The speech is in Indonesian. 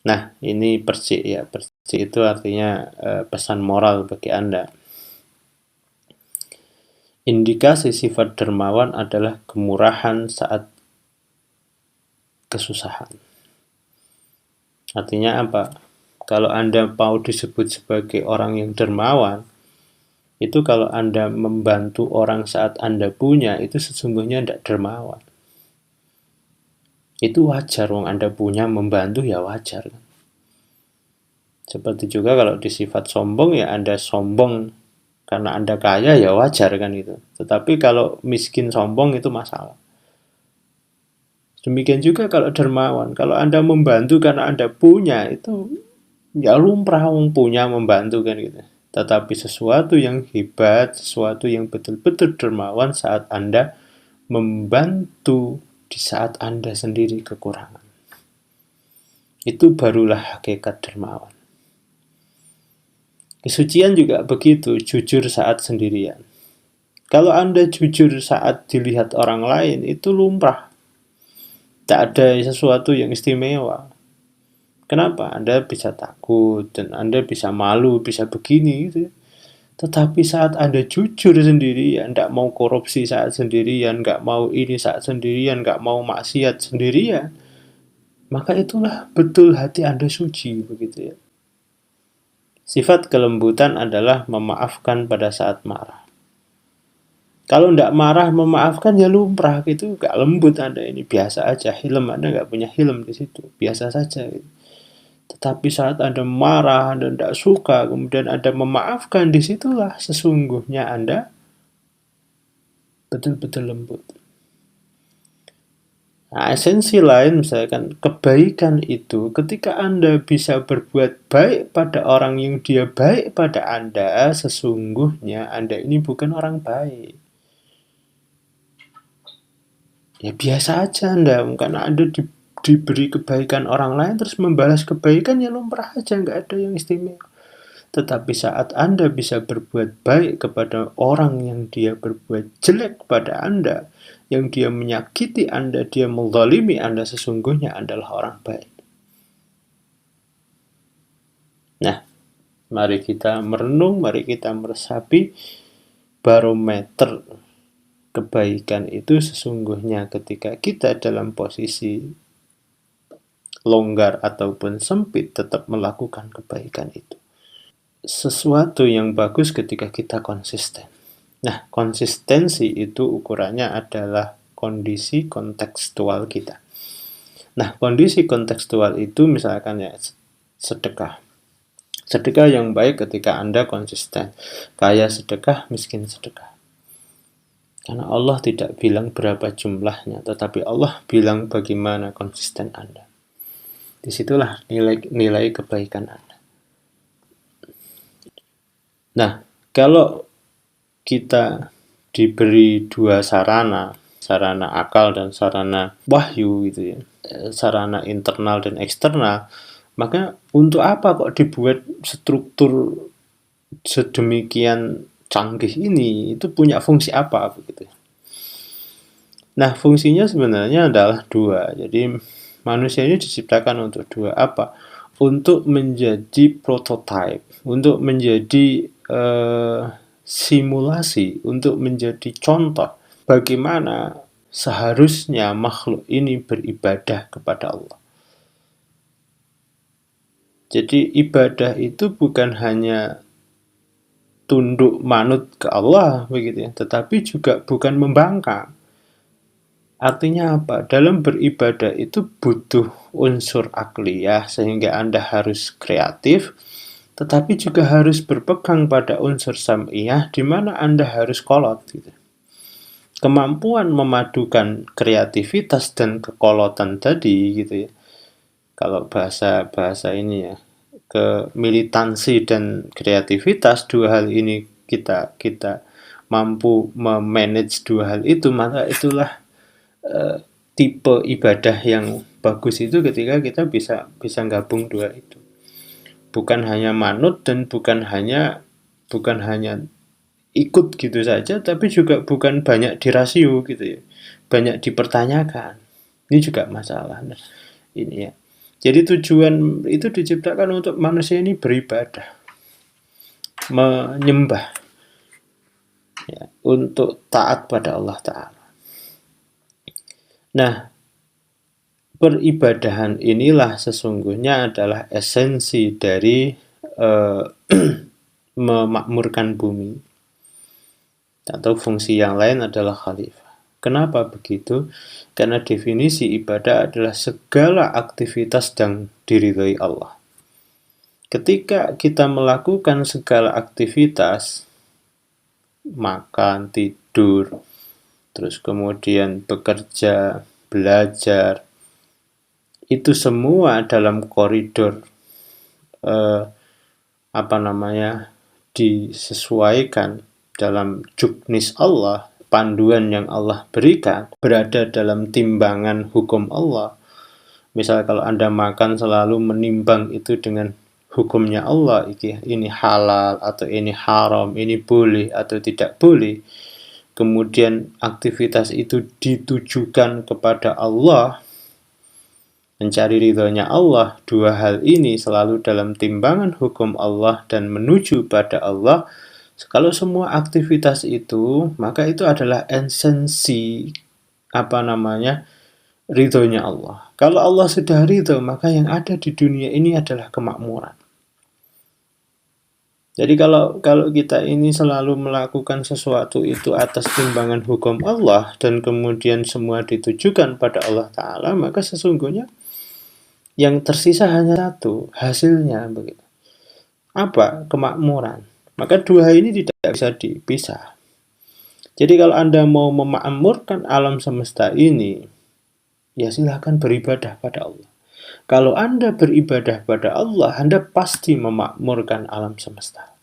Nah, ini percik ya. Percik itu artinya pesan moral bagi Anda. Indikasi sifat dermawan adalah kemurahan saat kesusahan. Artinya apa? Kalau Anda mau disebut sebagai orang yang dermawan, itu kalau Anda membantu orang saat Anda punya, itu sesungguhnya tidak dermawan. Itu wajar, wong Anda punya, membantu ya wajar. Seperti juga kalau di sifat sombong ya Anda sombong karena Anda kaya ya wajar kan itu. Tetapi kalau miskin sombong itu masalah. Demikian juga kalau dermawan. Kalau Anda membantu karena Anda punya itu ya lumrah wong punya membantu kan gitu. Tetapi sesuatu yang hebat, sesuatu yang betul-betul dermawan saat Anda membantu di saat Anda sendiri kekurangan. Itu barulah hakikat dermawan. Kesucian juga begitu, jujur saat sendirian. Kalau Anda jujur saat dilihat orang lain, itu lumrah. Tak ada sesuatu yang istimewa. Kenapa? Anda bisa takut, dan Anda bisa malu, bisa begini gitu. Tetapi saat Anda jujur sendirian, tidak mau korupsi saat sendirian, nggak mau ini saat sendirian, nggak mau maksiat sendirian, maka itulah betul hati Anda suci, begitu ya. Sifat kelembutan adalah memaafkan pada saat marah. Kalau tidak marah memaafkan ya lumrah gitu, gak lembut Anda ini, biasa aja, hilm Anda nggak punya hilm di situ, biasa saja gitu. Tetapi saat Anda marah, Anda tidak suka, kemudian Anda memaafkan, disitulah sesungguhnya Anda betul-betul lembut. Nah, esensi lain misalkan kebaikan itu ketika Anda bisa berbuat baik pada orang yang dia baik pada Anda, sesungguhnya Anda ini bukan orang baik. Ya biasa aja Anda, karena Anda diberi kebaikan orang lain terus membalas kebaikan ya lumrah aja, nggak ada yang istimewa. Tetapi saat Anda bisa berbuat baik kepada orang yang dia berbuat jelek kepada Anda, yang dia menyakiti Anda, dia menzalimi Anda, sesungguhnya adalah orang baik. Nah, mari kita merenung, mari kita meresapi barometer kebaikan itu sesungguhnya ketika kita dalam posisi longgar ataupun sempit tetap melakukan kebaikan itu. Sesuatu yang bagus ketika kita konsisten. Nah, konsistensi itu ukurannya adalah kondisi kontekstual kita. Nah, kondisi kontekstual itu misalkan ya sedekah. Sedekah yang baik ketika Anda konsisten. Kaya sedekah, miskin sedekah. Karena Allah tidak bilang berapa jumlahnya, tetapi Allah bilang bagaimana konsisten Anda. Disitulah nilai kebaikan Anda. Nah, kalau kita diberi dua sarana akal dan sarana wahyu gitu ya, sarana internal dan eksternal, maka untuk apa kok dibuat struktur sedemikian canggih ini? Itu punya fungsi apa begitu? Nah, fungsinya sebenarnya adalah dua. Jadi manusia ini diciptakan untuk dua, apa? Untuk menjadi prototype, untuk menjadi simulasi, untuk menjadi contoh bagaimana seharusnya makhluk ini beribadah kepada Allah. Jadi ibadah itu bukan hanya tunduk manut ke Allah begitu ya, tetapi juga bukan membangkang. Artinya apa? Dalam beribadah itu butuh unsur akliyah sehingga Anda harus kreatif, tetapi juga harus berpegang pada unsur sam'iyah di mana Anda harus kolot gitu. Kemampuan memadukan kreativitas dan kekolotan tadi gitu ya. Kalau bahasa ini ya, ke militansi dan kreativitas, dua hal ini kita mampu memanage dua hal itu, maka itulah tipe ibadah yang bagus itu ketika kita bisa gabung dua itu. Bukan hanya manut dan bukan hanya ikut gitu saja, tapi juga bukan banyak dirasio gitu ya, banyak dipertanyakan. Ini juga masalah. Nah, ini ya. Jadi tujuan itu diciptakan untuk manusia ini beribadah, menyembah, ya, untuk taat pada Allah Ta'ala. Nah, peribadahan inilah sesungguhnya adalah esensi dari memakmurkan bumi, atau fungsi yang lain adalah khalifah. Kenapa begitu? Karena definisi ibadah adalah segala aktivitas yang diridhoi Allah. Ketika kita melakukan segala aktivitas, makan, tidur, terus kemudian bekerja, belajar, itu semua dalam koridor disesuaikan dalam juknis Allah, panduan yang Allah berikan, berada dalam timbangan hukum Allah. Misal kalau Anda makan selalu menimbang itu dengan hukumnya Allah, ini halal atau ini haram, ini boleh atau tidak boleh. Kemudian aktivitas itu ditujukan kepada Allah, mencari ridhonya Allah. Dua hal ini selalu dalam timbangan hukum Allah dan menuju pada Allah. Kalau semua aktivitas itu, maka itu adalah esensi ridhonya Allah. Kalau Allah sudah ridho, maka yang ada di dunia ini adalah kemakmuran. Jadi kalau kita ini selalu melakukan sesuatu itu atas timbangan hukum Allah dan kemudian semua ditujukan pada Allah Ta'ala, maka sesungguhnya yang tersisa hanya satu, hasilnya begitu. Apa? Kemakmuran. Maka dua hal ini tidak bisa dipisah. Jadi kalau Anda mau memakmurkan alam semesta ini, ya silahkan beribadah pada Allah. Kalau Anda beribadah pada Allah, Anda pasti memakmurkan alam semesta.